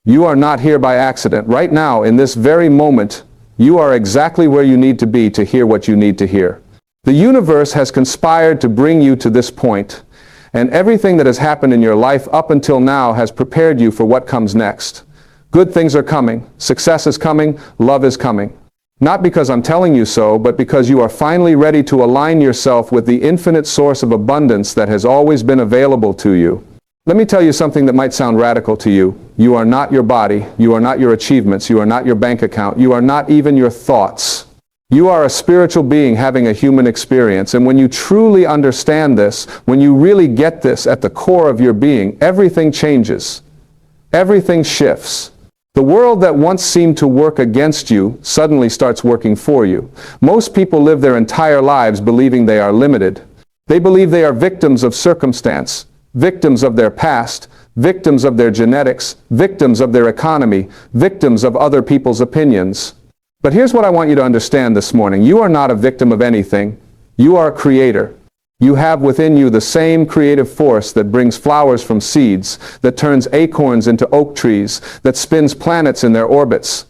You are not here by accident. Right now, in this very moment, you are exactly where you need to be to hear what you need to hear. The universe has conspired to bring you to this point, and everything that has happened in your life up until now has prepared you for what comes next. Good things are coming. Success is coming. Love is coming. Not because I'm telling you so, but because you are finally ready to align yourself with the infinite source of abundance that has always been available to you. Let me tell you something that might sound radical to you. You are not your body. You are not your achievements. You are not your bank account. You are not even your thoughts. You are a spiritual being having a human experience. And when you truly understand this, when you really get this at the core of your being, everything changes. Everything shifts. The world that once seemed to work against you suddenly starts working for you. Most people live their entire lives believing they are limited. They believe they are victims of circumstance, victims of their past, victims of their genetics, victims of their economy, victims of other people's opinions. But here's what I want you to understand this morning. You are not a victim of anything. You are a creator. You have within you the same creative force that brings flowers from seeds, that turns acorns into oak trees, that spins planets in their orbits.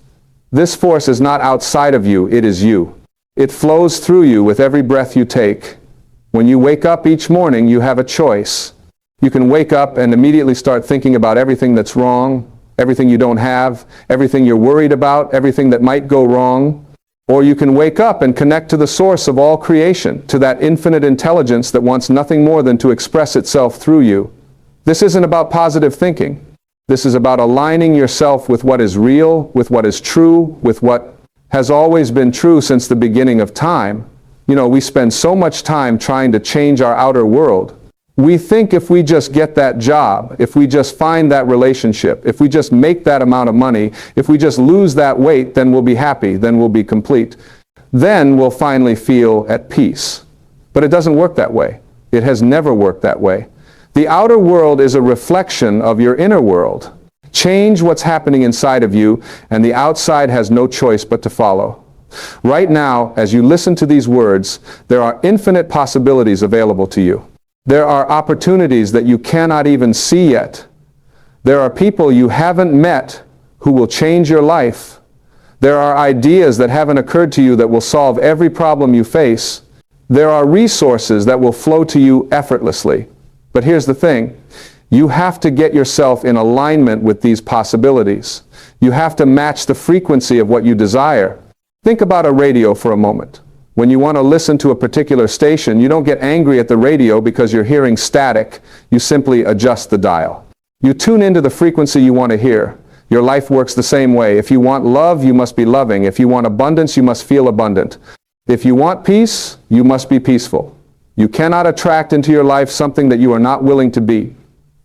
This force is not outside of you, it is you. It flows through you with every breath you take. When you wake up each morning, you have a choice. You can wake up and immediately start thinking about everything that's wrong, everything you don't have, everything you're worried about, everything that might go wrong. Or you can wake up and connect to the source of all creation, to that infinite intelligence that wants nothing more than to express itself through you. This isn't about positive thinking. This is about aligning yourself with what is real, with what is true, with what has always been true since the beginning of time. You know, we spend so much time trying to change our outer world. We think if we just get that job, if we just find that relationship, if we just make that amount of money, if we just lose that weight, then we'll be happy, then we'll be complete. Then we'll finally feel at peace. But it doesn't work that way. It has never worked that way. The outer world is a reflection of your inner world. Change what's happening inside of you, and the outside has no choice but to follow. Right now, as you listen to these words, there are infinite possibilities available to you. There are opportunities that you cannot even see yet. There are people you haven't met who will change your life. There are ideas that haven't occurred to you that will solve every problem you face. There are resources that will flow to you effortlessly. But here's the thing. You have to get yourself in alignment with these possibilities. You have to match the frequency of what you desire. Think about a radio for a moment. When you want to listen to a particular station, you don't get angry at the radio because you're hearing static. You simply adjust the dial. You tune into the frequency you want to hear. Your life works the same way. If you want love, you must be loving. If you want abundance, you must feel abundant. If you want peace, you must be peaceful. You cannot attract into your life something that you are not willing to be.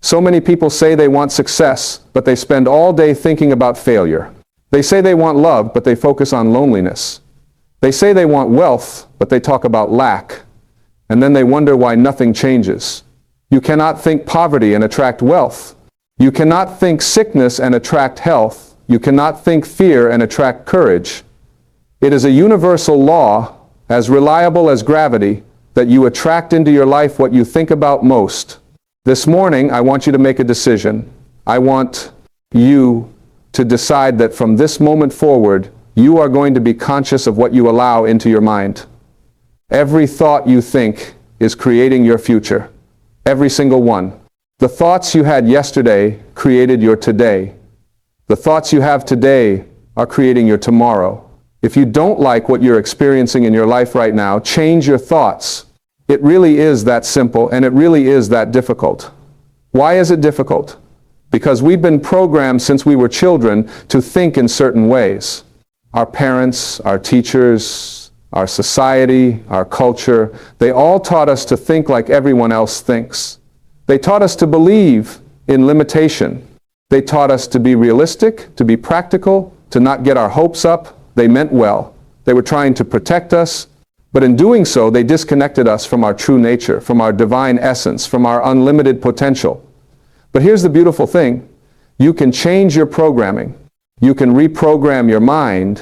So many people say they want success, but they spend all day thinking about failure. They say they want love, but they focus on loneliness. They say they want wealth, but they talk about lack. And then they wonder why nothing changes. You cannot think poverty and attract wealth. You cannot think sickness and attract health. You cannot think fear and attract courage. It is a universal law, as reliable as gravity, that you attract into your life what you think about most. This morning, I want you to make a decision. I want you to decide that from this moment forward, you are going to be conscious of what you allow into your mind. Every thought you think is creating your future. Every single one. The thoughts you had yesterday created your today. The thoughts you have today are creating your tomorrow. If you don't like what you're experiencing in your life right now, change your thoughts. It really is that simple, and it really is that difficult. Why is it difficult? Because we've been programmed since we were children to think in certain ways. Our parents, our teachers, our society, our culture, they all taught us to think like everyone else thinks. They taught us to believe in limitation. They taught us to be realistic, to be practical, to not get our hopes up. They meant well. They were trying to protect us, but in doing so, they disconnected us from our true nature, from our divine essence, from our unlimited potential. But here's the beautiful thing. You can change your programming. You can reprogram your mind.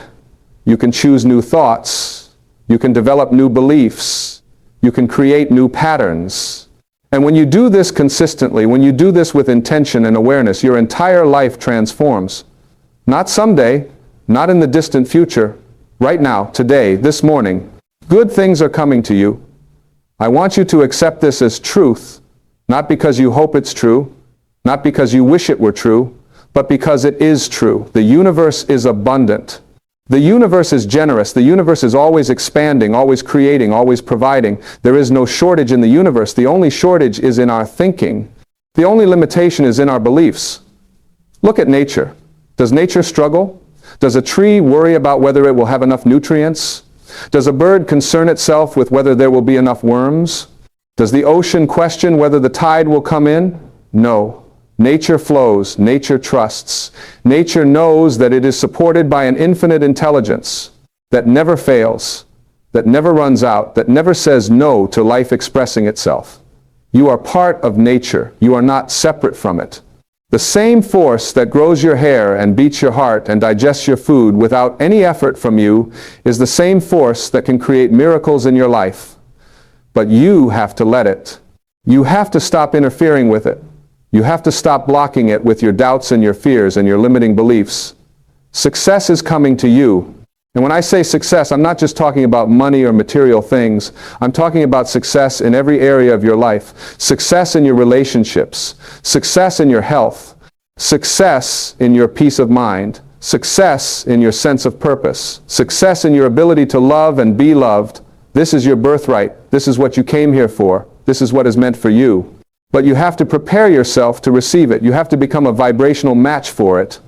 You can choose new thoughts. You can develop new beliefs. You can create new patterns. And when you do this consistently, when you do this with intention and awareness, your entire life transforms. Not someday, not in the distant future, right now, today, this morning. Good things are coming to you. I want you to accept this as truth, not because you hope it's true, not because you wish it were true, but because it is true. The universe is abundant. The universe is generous. The universe is always expanding, always creating, always providing. There is no shortage in the universe. The only shortage is in our thinking. The only limitation is in our beliefs. Look at nature. Does nature struggle? Does a tree worry about whether it will have enough nutrients? Does a bird concern itself with whether there will be enough worms? Does the ocean question whether the tide will come in? No. Nature flows, nature trusts. Nature knows that it is supported by an infinite intelligence that never fails, that never runs out, that never says no to life expressing itself. You are part of nature. You are not separate from it. The same force that grows your hair and beats your heart and digests your food without any effort from you is the same force that can create miracles in your life. But you have to let it. You have to stop interfering with it. You have to stop blocking it with your doubts and your fears and your limiting beliefs. Success is coming to you. And when I say success, I'm not just talking about money or material things. I'm talking about success in every area of your life. Success in your relationships. Success in your health. Success in your peace of mind. Success in your sense of purpose. Success in your ability to love and be loved. This is your birthright. This is what you came here for. This is what is meant for you. But you have to prepare yourself to receive it. You have to become a vibrational match for it.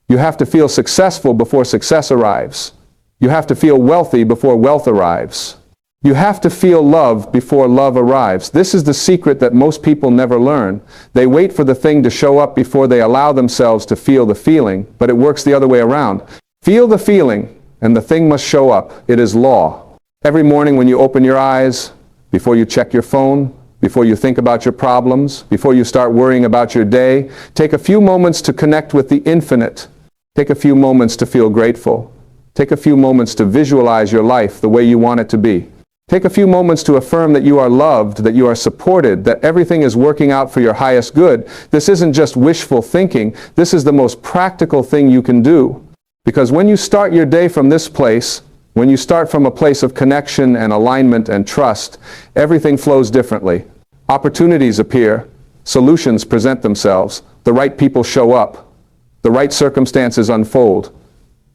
You have to feel successful before success arrives. You have to feel wealthy before wealth arrives. You have to feel love before love arrives. This is the secret that most people never learn. They wait for the thing to show up before they allow themselves to feel the feeling, but it works the other way around. Feel the feeling, and the thing must show up. It is law. Every morning when you open your eyes, before you check your phone, before you think about your problems, before you start worrying about your day, take a few moments to connect with the infinite. Take a few moments to feel grateful. Take a few moments to visualize your life the way you want it to be. Take a few moments to affirm that you are loved, that you are supported, that everything is working out for your highest good. This isn't just wishful thinking. This is the most practical thing you can do. Because when you start your day from this place, when you start from a place of connection and alignment and trust, everything flows differently. Opportunities appear. Solutions present themselves. The right people show up. The right circumstances unfold.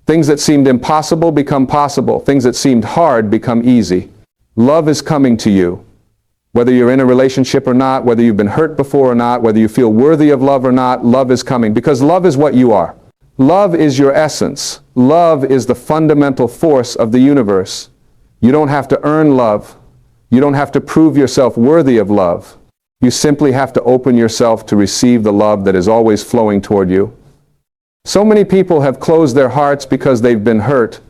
Things that seemed impossible become possible. Things that seemed hard become easy. Love is coming to you. Whether you're in a relationship or not, whether you've been hurt before or not, whether you feel worthy of love or not, love is coming. Because love is what you are. Love is your essence. Love is the fundamental force of the universe. You don't have to earn love. You don't have to prove yourself worthy of love. You simply have to open yourself to receive the love that is always flowing toward you. So many people have closed their hearts because they've been hurt.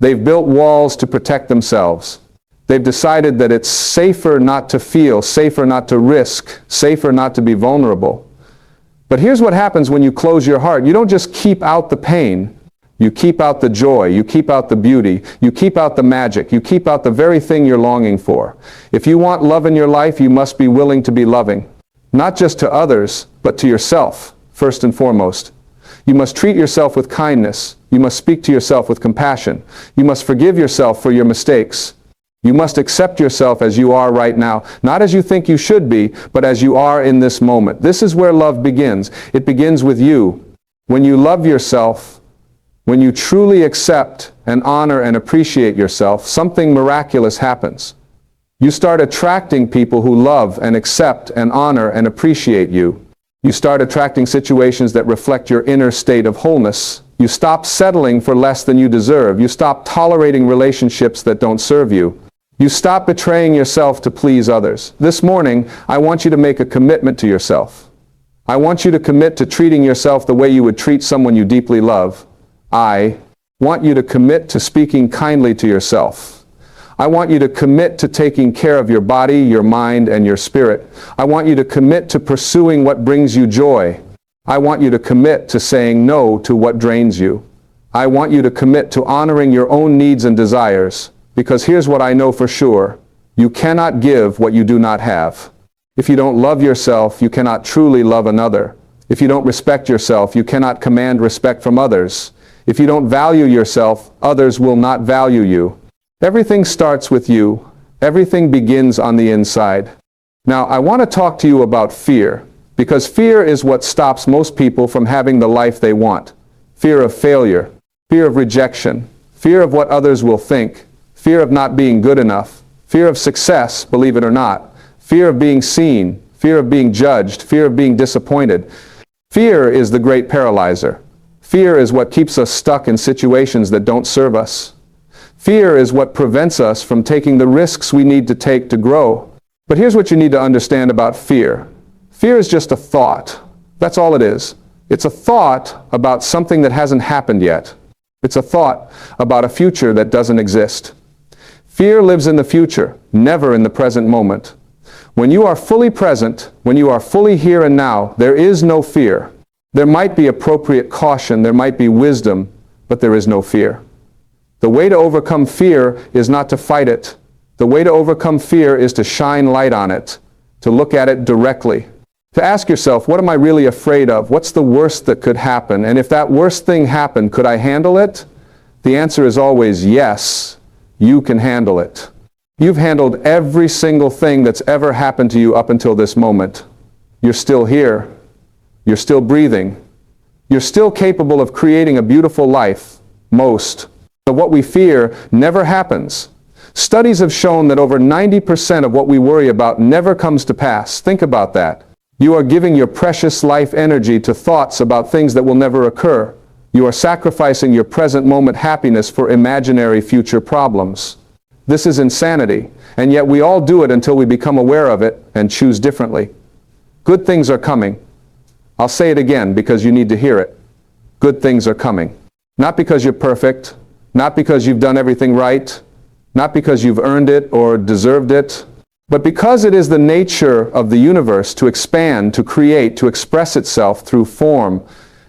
They've built walls to protect themselves. They've decided that it's safer not to feel, safer not to risk, safer not to be vulnerable. But here's what happens when you close your heart. You don't just keep out the pain. You keep out the joy. You keep out the beauty. You keep out the magic. You keep out the very thing you're longing for. If you want love in your life, you must be willing to be loving. Not just to others, but to yourself, first and foremost. You must treat yourself with kindness. You must speak to yourself with compassion. You must forgive yourself for your mistakes. You must accept yourself as you are right now, not as you think you should be, but as you are in this moment. This is where love begins. It begins with you. When you love yourself, when you truly accept and honor and appreciate yourself, something miraculous happens. You start attracting people who love and accept and honor and appreciate you. You start attracting situations that reflect your inner state of wholeness. You stop settling for less than you deserve. You stop tolerating relationships that don't serve you. You stop betraying yourself to please others. This morning, I want you to make a commitment to yourself. I want you to commit to treating yourself the way you would treat someone you deeply love. I want you to commit to speaking kindly to yourself. I want you to commit to taking care of your body, your mind, and your spirit. I want you to commit to pursuing what brings you joy. I want you to commit to saying no to what drains you. I want you to commit to honoring your own needs and desires. Because here's what I know for sure. You cannot give what you do not have. If you don't love yourself, you cannot truly love another. If you don't respect yourself, you cannot command respect from others. If you don't value yourself, others will not value you. Everything starts with you. Everything begins on the inside. Now, I want to talk to you about fear, because fear is what stops most people from having the life they want. Fear of failure, fear of rejection, fear of what others will think, fear of not being good enough, fear of success, believe it or not, fear of being seen, fear of being judged, fear of being disappointed. Fear is the great paralyzer. Fear is what keeps us stuck in situations that don't serve us. Fear is what prevents us from taking the risks we need to take to grow. But here's what you need to understand about fear. Fear is just a thought. That's all it is. It's a thought about something that hasn't happened yet. It's a thought about a future that doesn't exist. Fear lives in the future, never in the present moment. When you are fully present, when you are fully here and now, there is no fear. There might be appropriate caution, there might be wisdom, but there is no fear. The way to overcome fear is not to fight it. The way to overcome fear is to shine light on it, to look at it directly. To ask yourself, what am I really afraid of? What's the worst that could happen? And if that worst thing happened, could I handle it? The answer is always yes, you can handle it. You've handled every single thing that's ever happened to you up until this moment. You're still here. You're still breathing. You're still capable of creating a beautiful life. Most of what we fear never happens. Studies have shown that over 90% of what we worry about never comes to pass. Think about that. You are giving your precious life energy to thoughts about things that will never occur. You are sacrificing your present moment happiness for imaginary future problems. This is insanity, and yet we all do it until we become aware of it and choose differently. Good things are coming. I'll say it again because you need to hear it. Good things are coming. Not because you're perfect, not because you've done everything right, not because you've earned it or deserved it, but because it is the nature of the universe to expand, to create, to express itself through form.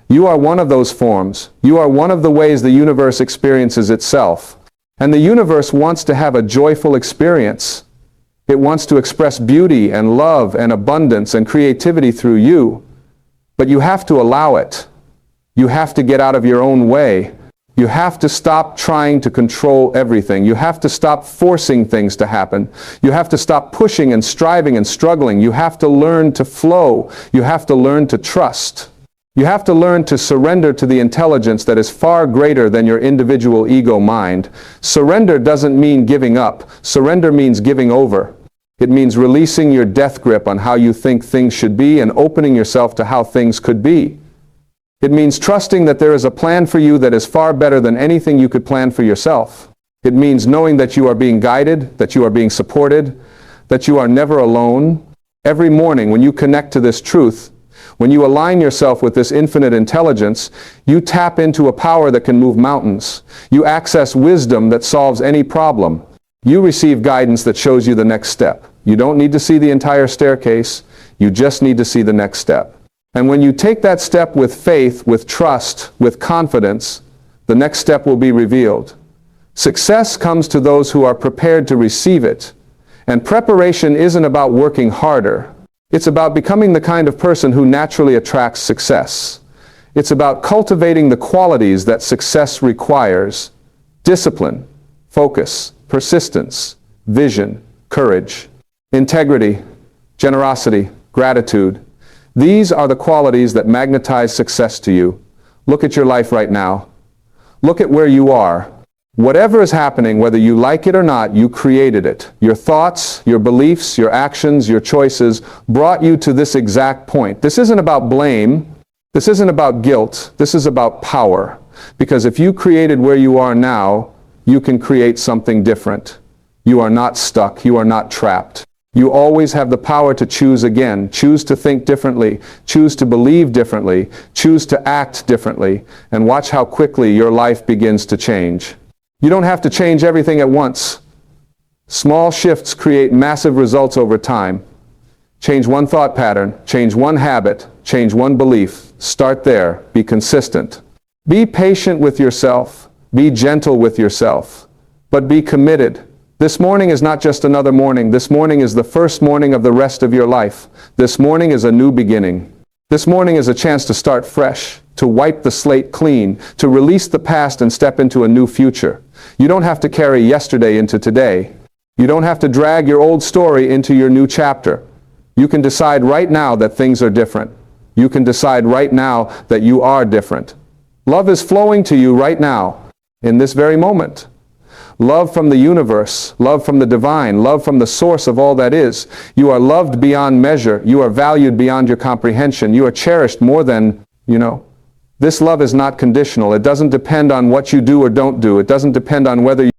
You are one of those forms. You are one of the ways the universe experiences itself. And the universe wants to have a joyful experience. It wants to express beauty and love and abundance and creativity through you. But you have to allow it. You have to get out of your own way. You have to stop trying to control everything. You have to stop forcing things to happen. You have to stop pushing and striving and struggling. You have to learn to flow. You have to learn to trust. You have to learn to surrender to the intelligence that is far greater than your individual ego mind. Surrender doesn't mean giving up. Surrender means giving over. It means releasing your death grip on how you think things should be and opening yourself to how things could be. It means trusting that there is a plan for you that is far better than anything you could plan for yourself. It means knowing that you are being guided, that you are being supported, that you are never alone. Every morning when you connect to this truth, when you align yourself with this infinite intelligence, you tap into a power that can move mountains. You access wisdom that solves any problem. You receive guidance that shows you the next step. You don't need to see the entire staircase. You just need to see the next step. And when you take that step with faith, with trust, with confidence, the next step will be revealed. Success comes to those who are prepared to receive it. And preparation isn't about working harder. It's about becoming the kind of person who naturally attracts success. It's about cultivating the qualities that success requires: discipline, focus, persistence, vision, courage, integrity, generosity, gratitude. These are the qualities that magnetize success to you. Look at your life right now. Look at where you are. Whatever is happening, whether you like it or not, you created it. Your thoughts, your beliefs, your actions, your choices brought you to this exact point. This isn't about blame. This isn't about guilt. This is about power. Because if you created where you are now, you can create something different. You are not stuck. You are not trapped. You always have the power to choose again, choose to think differently, choose to believe differently, choose to act differently, and watch how quickly your life begins to change. You don't have to change everything at once. Small shifts create massive results over time. Change one thought pattern, change one habit, change one belief. Start there. Be consistent. Be patient with yourself. Be gentle with yourself. But be committed. This morning is not just another morning. This morning is the first morning of the rest of your life. This morning is a new beginning. This morning is a chance to start fresh, to wipe the slate clean, to release the past and step into a new future. You don't have to carry yesterday into today. You don't have to drag your old story into your new chapter. You can decide right now that things are different. You can decide right now that you are different. Love is flowing to you right now, in this very moment. Love from the universe, love from the divine, love from the source of all that is. You are loved beyond measure. You are valued beyond your comprehension. You are cherished more than, This love is not conditional. It doesn't depend on what you do or don't do. It doesn't depend on whether